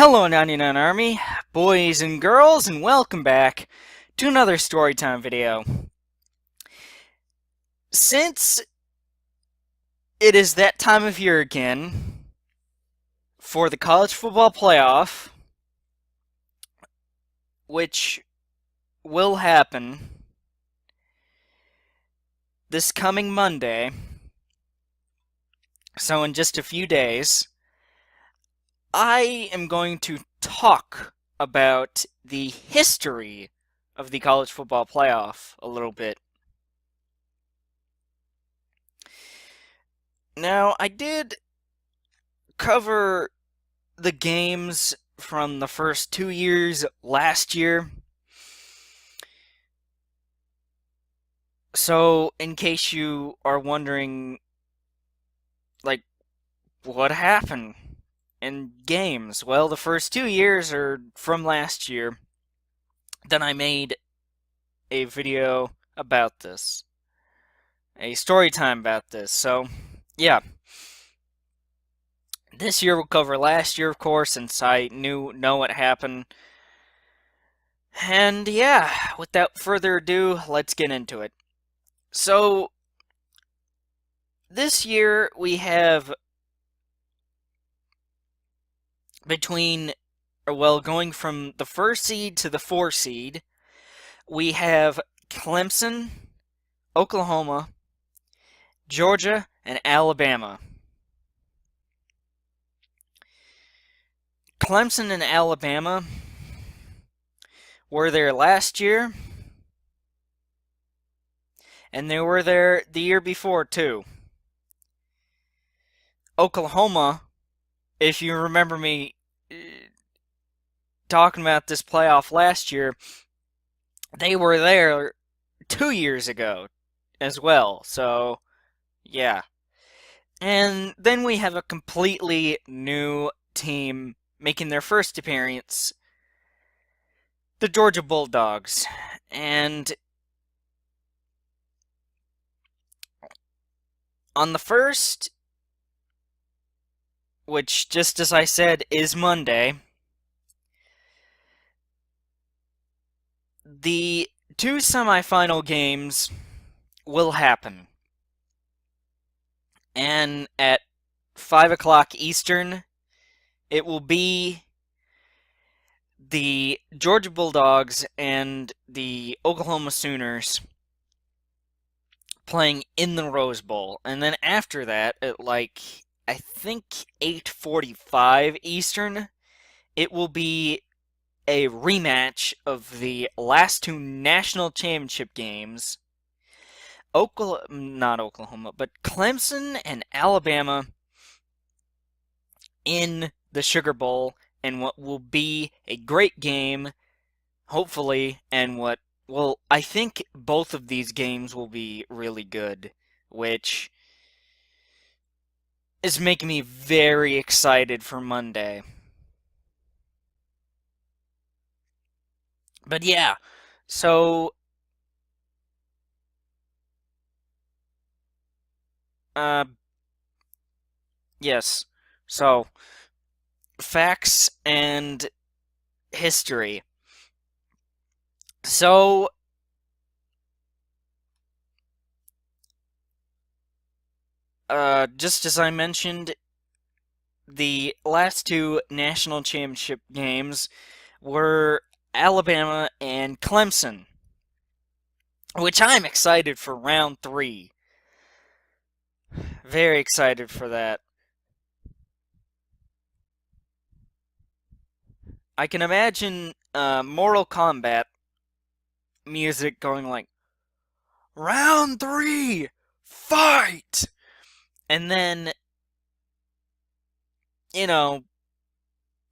Hello, 99 Army, boys and girls, and welcome back to another Storytime video. Since it is that time of year again for the college football playoff, which will happen this coming Monday, so in just a few days, I am going to talk about the history of the college football playoff a little bit. Now, I did cover the games from the first 2 years last year. So, in case you are wondering, like, what happened in games? Well, the first 2 years are from last year. Then I made a video about this, a story time about this. So, yeah. This year we'll cover last year, of course, since I know what happened. And yeah, without further ado, let's get into it. So, this year we have going from the first seed to the 4 seed, we have Clemson, Oklahoma, Georgia, and Alabama. Clemson and Alabama were there last year, and they were there the year before, too. Oklahoma, if you remember me talking about this playoff last year, they were there 2 years ago as well. So, yeah. And then we have a completely new team making their first appearance, the Georgia Bulldogs. And on the first, which, just as I said, is Monday, the two semifinal games will happen. And at 5 o'clock Eastern, it will be the Georgia Bulldogs and the Oklahoma Sooners playing in the Rose Bowl. And then after that, at I think 8:45 Eastern, it will be a rematch of the last two national championship games. Not Oklahoma, but Clemson and Alabama in the Sugar Bowl, and what will be a great game, hopefully, and I think both of these games will be really good, which is making me very excited for Monday. But yeah, so, uh, yes, so, facts and history. So, just as I mentioned, the last two national championship games were Alabama and Clemson, which I'm excited for round 3. Very excited for that. I can imagine Mortal Kombat music going like, round 3, fight! And then, you know,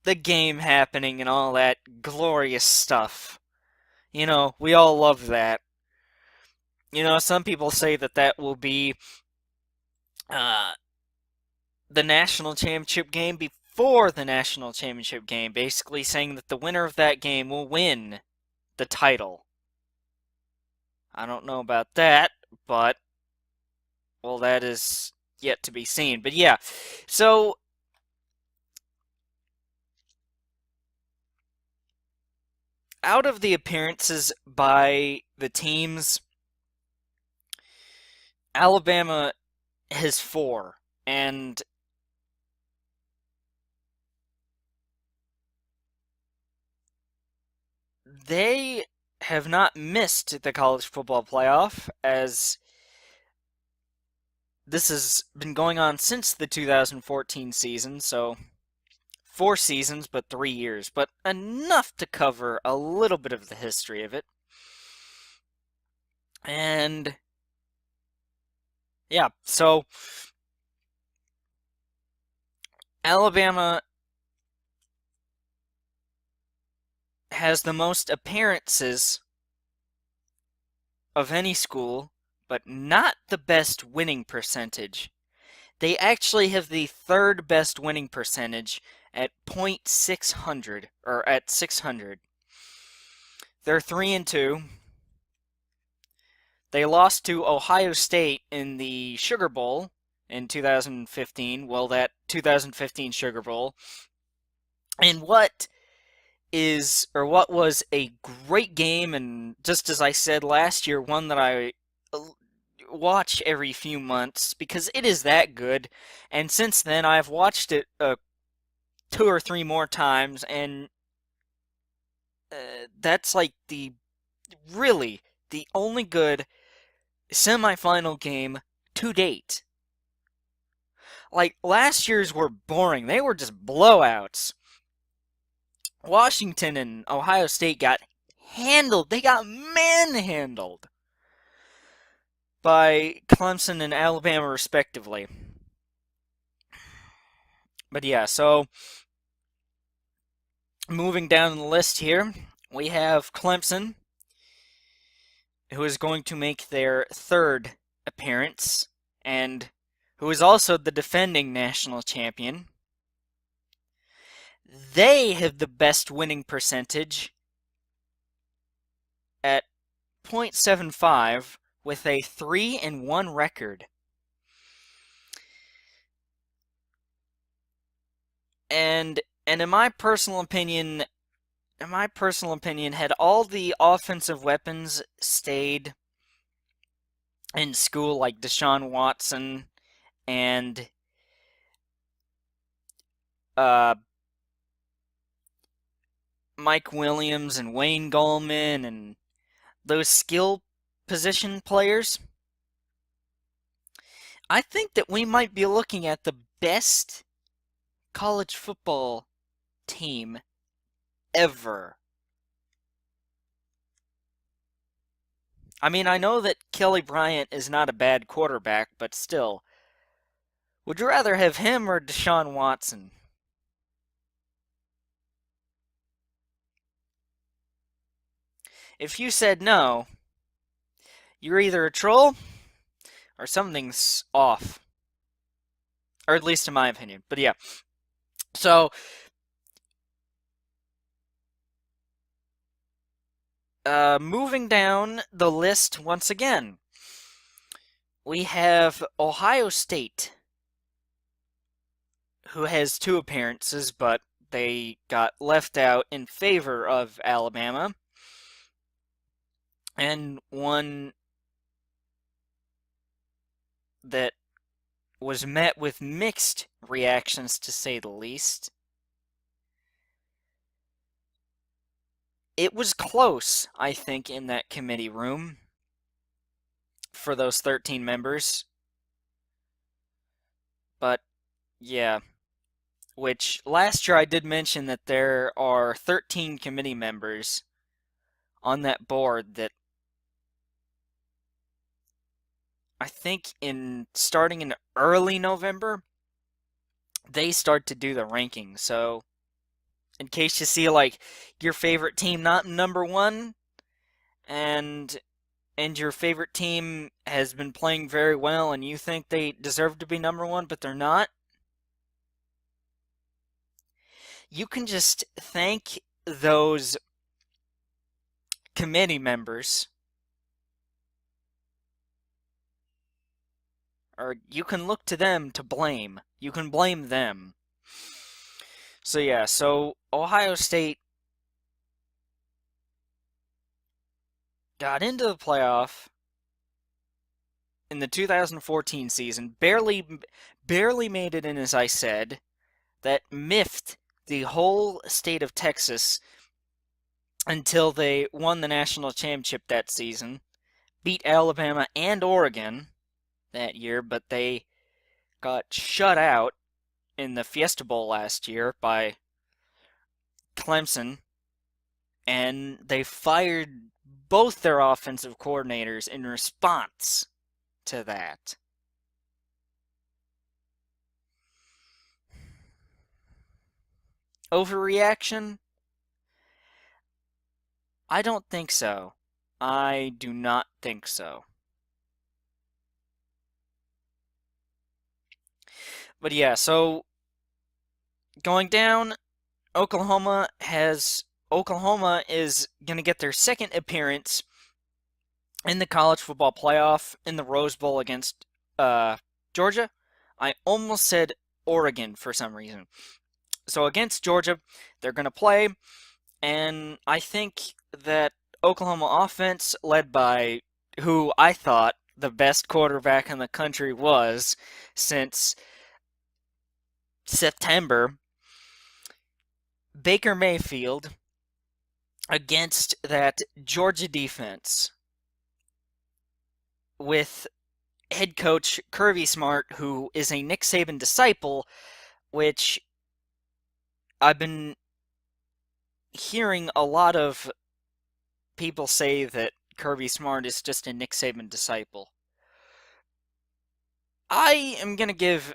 the game happening and all that glorious stuff. You know, we all love that. You know, some people say that that will be uh, the national championship game before the national championship game, basically saying that the winner of that game will win the title. I don't know about that, but, well, that is yet to be seen. But yeah, so out of the appearances by the teams, Alabama has four, and they have not missed the college football playoff, as this has been going on since the 2014 season, so 4 seasons, but 3 years, but enough to cover a little bit of the history of it. And yeah, so Alabama has the most appearances of any school, but not the best winning percentage. They actually have the third best winning percentage at .600, or at 600. They're 3-2. They lost to Ohio State in the Sugar Bowl in 2015. Well, that 2015 Sugar Bowl. And what was a great game, and just as I said last year, one that I watch every few months because it is that good. And since then, I've watched it 2 or 3 more times, and that's like really the only good semifinal game to date. Like, last year's were boring. They were just blowouts. Washington and Ohio State got handled. They got manhandled by Clemson and Alabama, respectively. But yeah, so moving down the list here, we have Clemson, who is going to make their third appearance, and who is also the defending national champion. They have the best winning percentage at .75 with a 3-1 record. And in my personal opinion, had all the offensive weapons stayed in school, like Deshaun Watson and Mike Williams and Wayne Gallman and those skill position players, I think that we might be looking at the best college football team ever. I mean, I know that Kelly Bryant is not a bad quarterback, but still. Would you rather have him or Deshaun Watson? If you said no, you're either a troll or something's off. Or at least in my opinion. But yeah. So, moving down the list once again, we have Ohio State, who has 2 appearances, but they got left out in favor of Alabama. And one that was met with mixed reactions, to say the least. It was close, I think, in that committee room for those 13 members. But, yeah. Which, last year I did mention that there are 13 committee members on that board that I think starting in early November, they start to do the rankings. So, in case you see like your favorite team not number 1, and your favorite team has been playing very well, and you think they deserve to be number 1, but they're not, you can just thank those committee members, or you can look to them to blame. You can blame them. So yeah, so Ohio State got into the playoff in the 2014 season, barely made it in, as I said, that miffed the whole state of Texas until they won the national championship that season, beat Alabama and Oregon that year, but they got shut out in the Fiesta Bowl last year by Clemson, and they fired both their offensive coordinators in response to that. Overreaction? I don't think so. I do not think so. But yeah, so going down, Oklahoma is going to get their second appearance in the college football playoff in the Rose Bowl against Georgia. I almost said Oregon for some reason. So against Georgia, they're going to play, and I think that Oklahoma offense, led by who I thought the best quarterback in the country was since September, Baker Mayfield, against that Georgia defense with head coach Kirby Smart, who is a Nick Saban disciple, which I've been hearing a lot of people say that Kirby Smart is just a Nick Saban disciple. I am going to give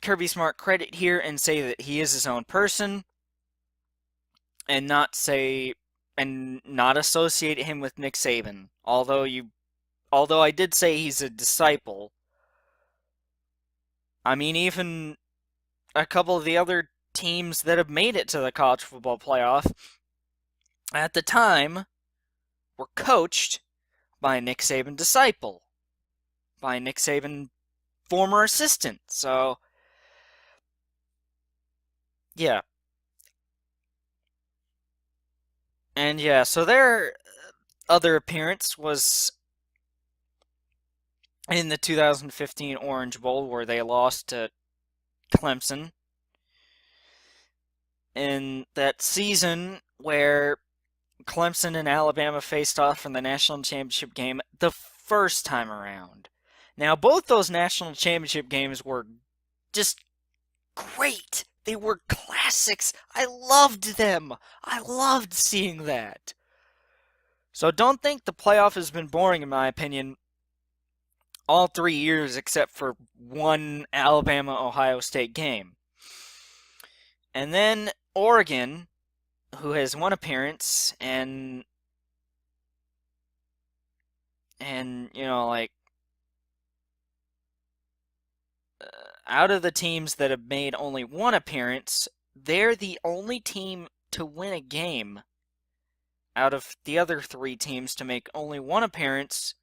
Kirby Smart credit here and say that he is his own person and not associate him with Nick Saban. Although I did say he's a disciple. I mean, even a couple of the other teams that have made it to the college football playoff at the time were coached by a Nick Saban disciple, by a Nick Saban former assistant. So, yeah. And yeah, so their other appearance was in the 2015 Orange Bowl, where they lost to Clemson. In that season where Clemson and Alabama faced off in the national championship game the first time around. Now, both those national championship games were just great. They were classics. I loved them. I loved seeing that. So don't think the playoff has been boring, in my opinion, all 3 years except for one Alabama-Ohio State game. And then Oregon, who has one appearance, and like, out of the teams that have made only one appearance, they're the only team to win a game out of the other three teams to make only one appearance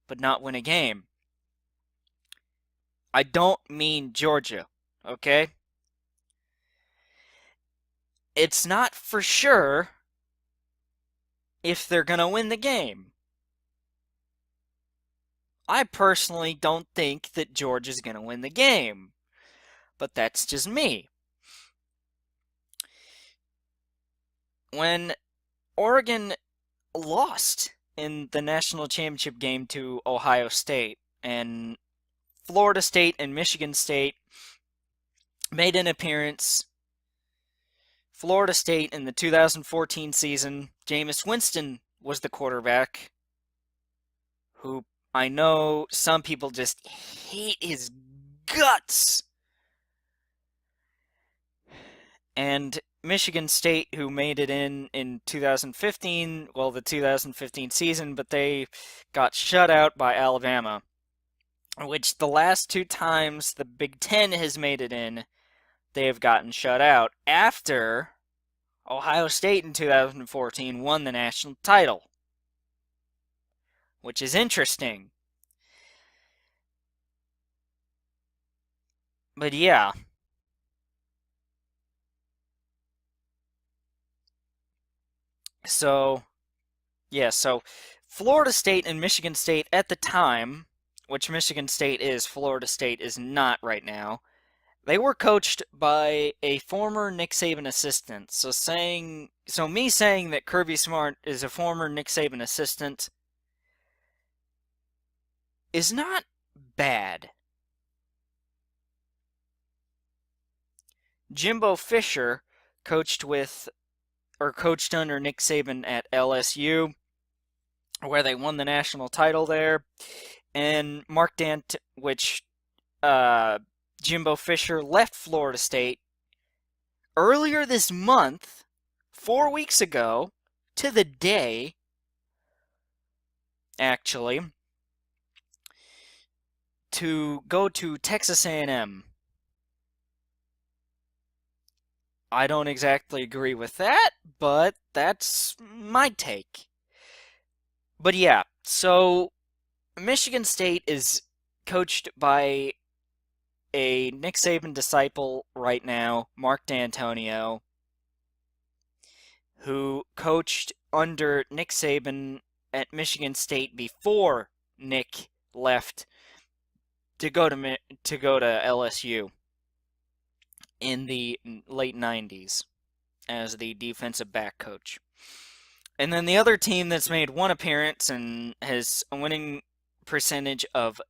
but not win a game. I don't mean Georgia, okay? It's not for sure if they're going to win the game. I personally don't think that Georgia's going to win the game, but that's just me. When Oregon lost in the national championship game to Ohio State, and Florida State and Michigan State made an appearance. Florida State in the 2014 season, Jameis Winston was the quarterback, who I know some people just hate his guts. And Michigan State, who made it in 2015, well, the 2015 season, but they got shut out by Alabama, which the last two times the Big Ten has made it in, they have gotten shut out after Ohio State in 2014 won the national title, which is interesting. But yeah. So Florida State and Michigan State at the time, which Michigan State is, Florida State is not right now, they were coached by a former Nick Saban assistant. So me saying that Kirby Smart is a former Nick Saban assistant is not bad. Jimbo Fisher coached under Nick Saban at LSU, where they won the national title there, and Jimbo Fisher left Florida State earlier this month, 4 weeks ago, to the day, actually, to go to Texas A&M. I don't exactly agree with that, but that's my take. But yeah, so Michigan State is coached by a Nick Saban disciple right now, Mark D'Antonio, who coached under Nick Saban at Michigan State before Nick left to go to LSU in the late 90s as the defensive back coach. And then the other team that's made one appearance and has a winning percentage of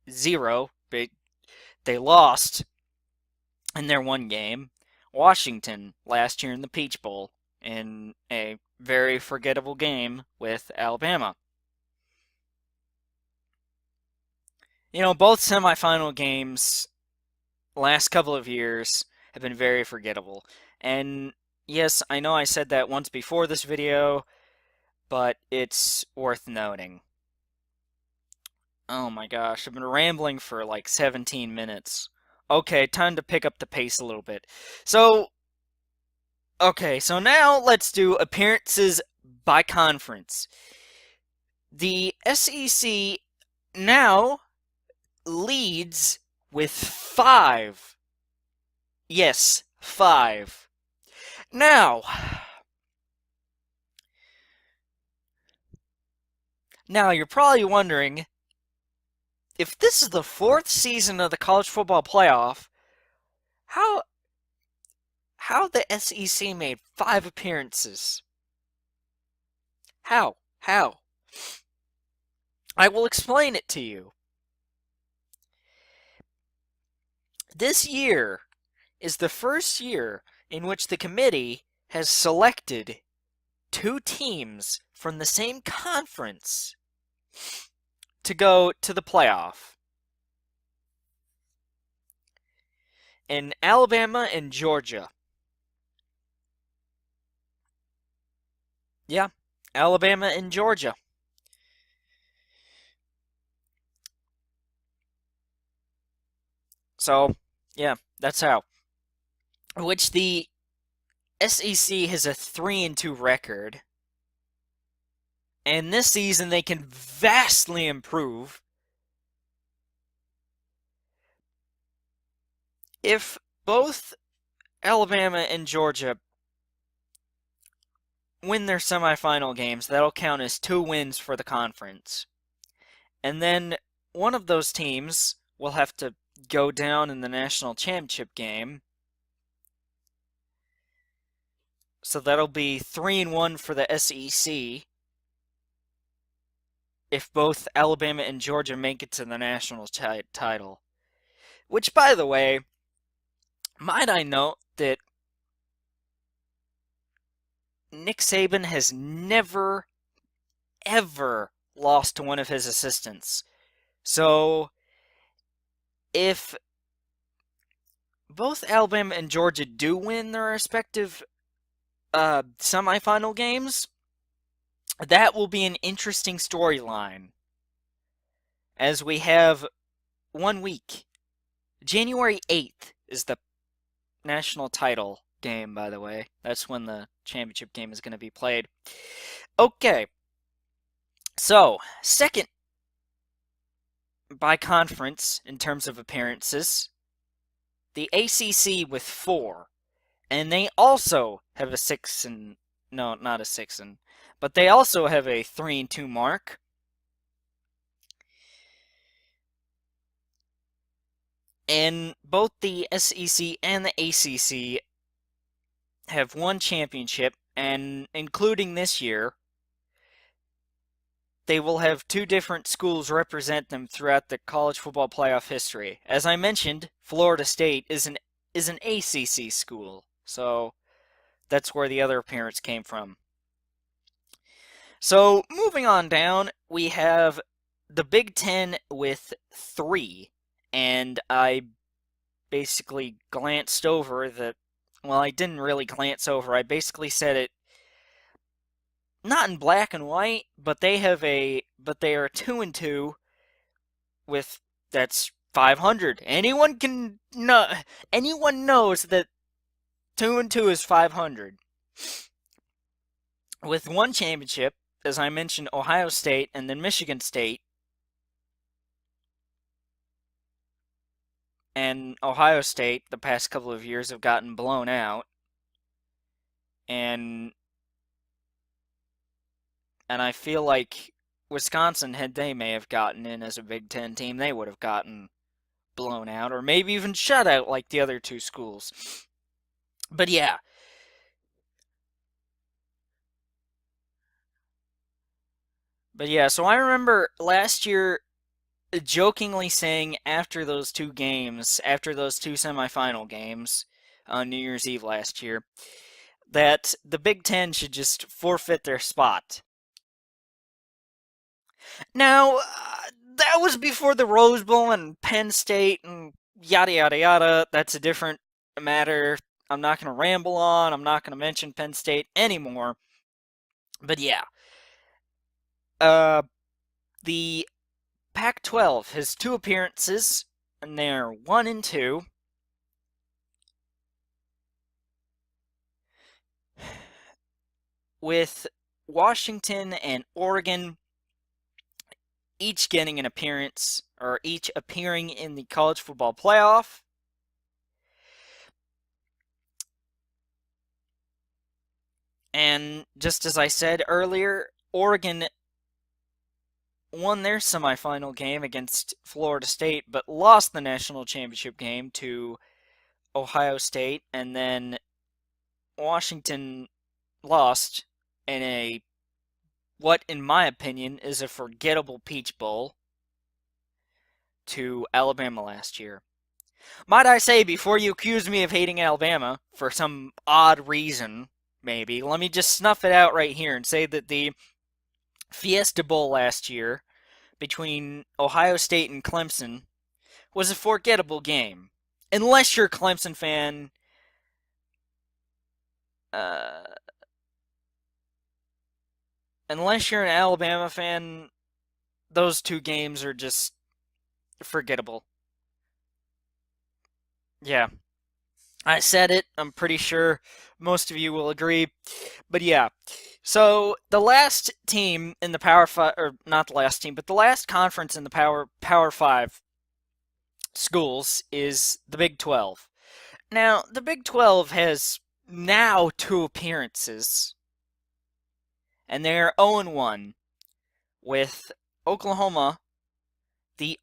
0, they lost in their one game, Washington, last year in the Peach Bowl, in a very forgettable game with Alabama. Both semifinal games last couple of years have been very forgettable. And yes, I know I said that once before this video, but it's worth noting. Oh my gosh, I've been rambling for like 17 minutes. Okay, time to pick up the pace a little bit. So now let's do appearances by conference. The SEC now leads with 5. Yes, 5. Now, you're probably wondering, if this is the 4th season of the college football playoff, how the SEC made 5 appearances? How? I will explain it to you. This year is the first year in which the committee has selected 2 teams from the same conference to go to the playoff. In Alabama and Georgia. Yeah, Alabama and Georgia. So, yeah, that's how. Which the SEC has a 3-2 record. And this season they can vastly improve if both Alabama and Georgia win their semifinal games. That'll count as 2 wins for the conference. And then one of those teams will have to go down in the national championship game. So that'll be 3-1 for the SEC if both Alabama and Georgia make it to the national title. Which, by the way, might I note that Nick Saban has never, ever lost to one of his assistants. So, if both Alabama and Georgia do win their respective semifinal games, that will be an interesting storyline. As we have 1 week. January 8th is the national title game, by the way. That's when the championship game is going to be played. Okay. So, second by conference in terms of appearances, the ACC with 4. And they also have a 6 and... No, not a 6 and... but they also have a 3-2 mark. And both the SEC and the ACC have won championship, and including this year, they will have two different schools represent them throughout the college football playoff history. As I mentioned, Florida State is an ACC school, so that's where the other appearance came from. So moving on down, we have the Big Ten with 3, and I basically glanced over the. Well, I didn't really glance over. I basically said it not in black and white, but they are 2-2 with that's 500. Anyone knows that 2-2 is 500. With one championship, as I mentioned, Ohio State and then Michigan State. And Ohio State, the past couple of years, have gotten blown out. And I feel like Wisconsin, had they may have gotten in as a Big Ten team, they would have gotten blown out, or maybe even shut out like the other two schools. But yeah. So I remember last year jokingly saying after those two semifinal games on New Year's Eve last year, that the Big Ten should just forfeit their spot. Now, that was before the Rose Bowl and Penn State and yada yada yada. That's a different matter. I'm not going to ramble on. I'm not going to mention Penn State anymore. But yeah. The Pac-12 has 2 appearances, and they're 1-2. With Washington and Oregon each getting an appearance, or each appearing in the college football playoff. And just as I said earlier, Oregon won their semifinal game against Florida State, but lost the national championship game to Ohio State, and then Washington lost in what in my opinion is a forgettable Peach Bowl to Alabama last year. Might I say, before you accuse me of hating Alabama for some odd reason, maybe, let me just snuff it out right here and say that the Fiesta Bowl last year between Ohio State and Clemson was a forgettable game. Unless you're a Clemson fan, unless you're an Alabama fan, those two games are just forgettable. Yeah. I said it. I'm pretty sure most of you will agree. But yeah. So the last team in the Power 5, or not the last team, but the last conference in the Power 5 schools is the Big 12. Now, the Big 12 has now 2 appearances, and they're 0-1, with Oklahoma the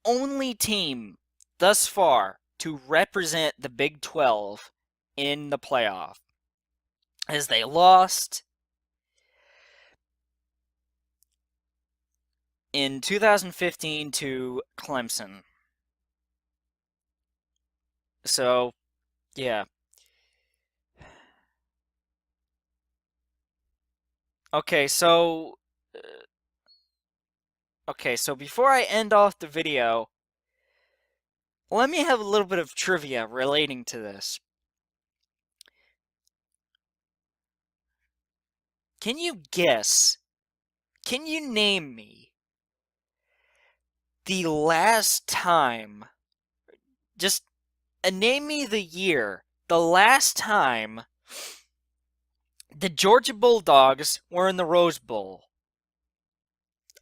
only team thus far to represent the Big 12 in the playoff, as they lost in 2015 to Clemson. So, yeah. Okay, so before I end off the video, let me have a little bit of trivia relating to this. Can you guess? Can you name me the last time? Just name me the year. The last time the Georgia Bulldogs were in the Rose Bowl.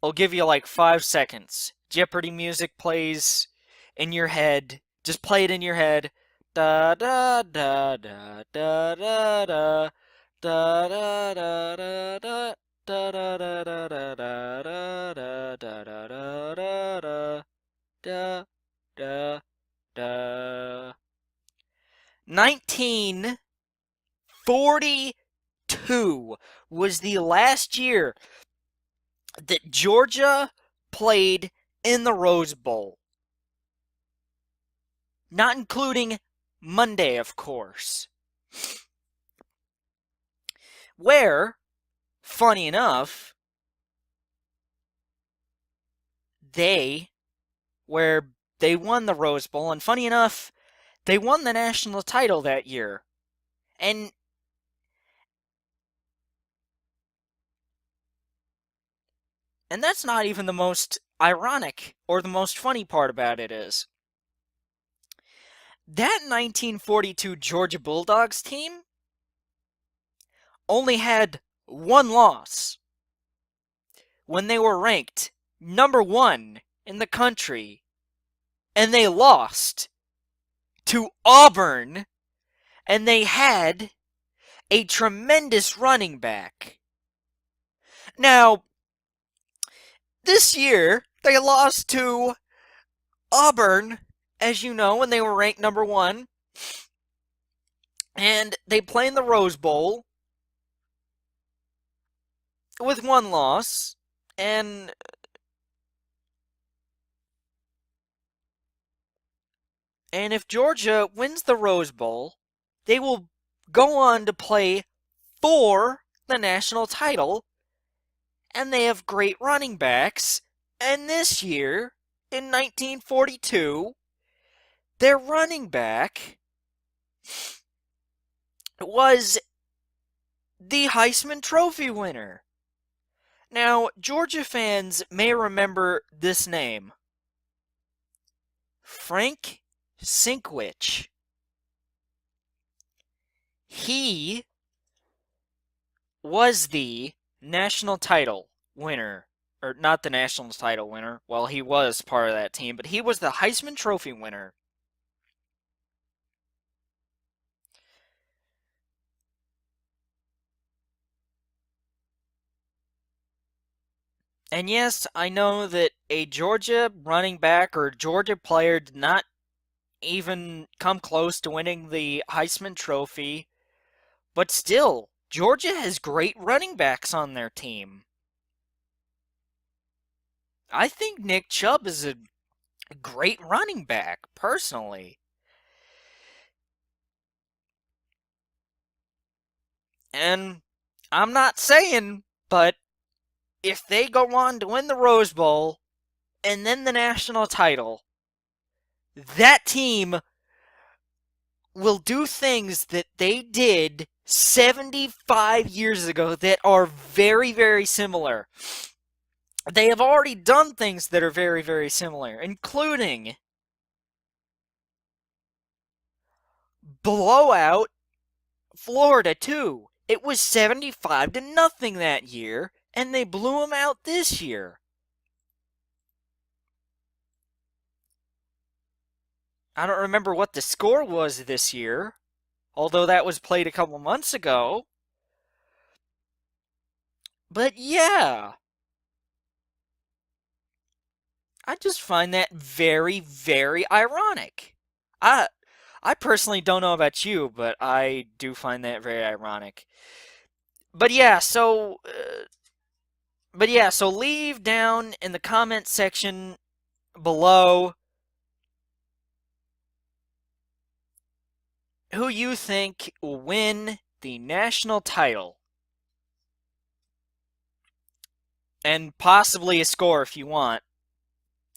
I'll give you like 5 seconds. Jeopardy music plays in your head. Just play it in your head. Da da da da da da da da da da da da. Da da da da da da da da da da da da da da. 1942 was the last year that Georgia played in the Rose Bowl. Not including Monday, of course. Where, funny enough, where they won the Rose Bowl, and funny enough, they won the national title that year. And that's not even the most ironic or the most funny part about it is that 1942 Georgia Bulldogs team only had one loss when they were ranked number 1 in the country, and they lost to Auburn, and they had a tremendous running back. Now, this year, they lost to Auburn, as you know, when they were ranked number 1, and they play in the Rose Bowl with one loss, and if Georgia wins the Rose Bowl, they will go on to play for the national title, and they have great running backs, and this year, in 1942, their running back was the Heisman Trophy winner. Now, Georgia fans may remember this name. Frank Sinkwich. He was the national title winner. Or not the national title winner. Well, he was part of that team, but he was the Heisman Trophy winner. And yes, I know that a Georgia running back or Georgia player did not even come close to winning the Heisman Trophy, but still, Georgia has great running backs on their team. I think Nick Chubb is a great running back, personally. And I'm not saying, but if they go on to win the Rose Bowl and then the national title, that team will do things that they did 75 years ago that are very, very similar. They have already done things that are very, very similar, including blowout Florida, too. It was 75-0 that year, and they blew them out this year. I don't remember what the score was this year, although that was played a couple months ago. But yeah, I just find that very, very ironic. I I personally don't know about you, but I do find that very ironic. But yeah, so leave down in the comment section below who you think will win the national title. And possibly a score if you want.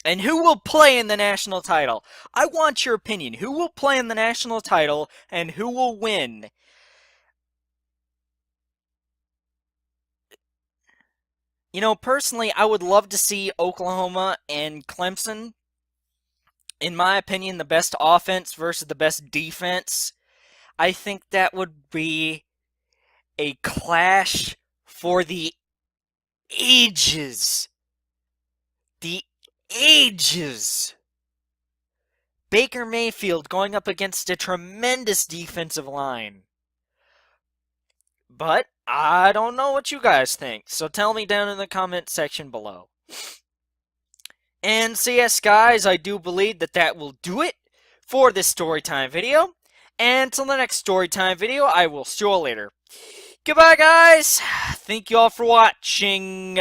And who will play in the national title? I want your opinion. Who will play in the national title and who will win? You know, personally, I would love to see Oklahoma and Clemson. In my opinion, the best offense versus the best defense. I think that would be a clash for the ages. The ages. Baker Mayfield going up against a tremendous defensive line. But I don't know what you guys think, so tell me down in the comment section below. And so yes, guys, I do believe that that will do it for this storytime video. And until the next storytime video, I will see you all later. Goodbye, guys. Thank you all for watching.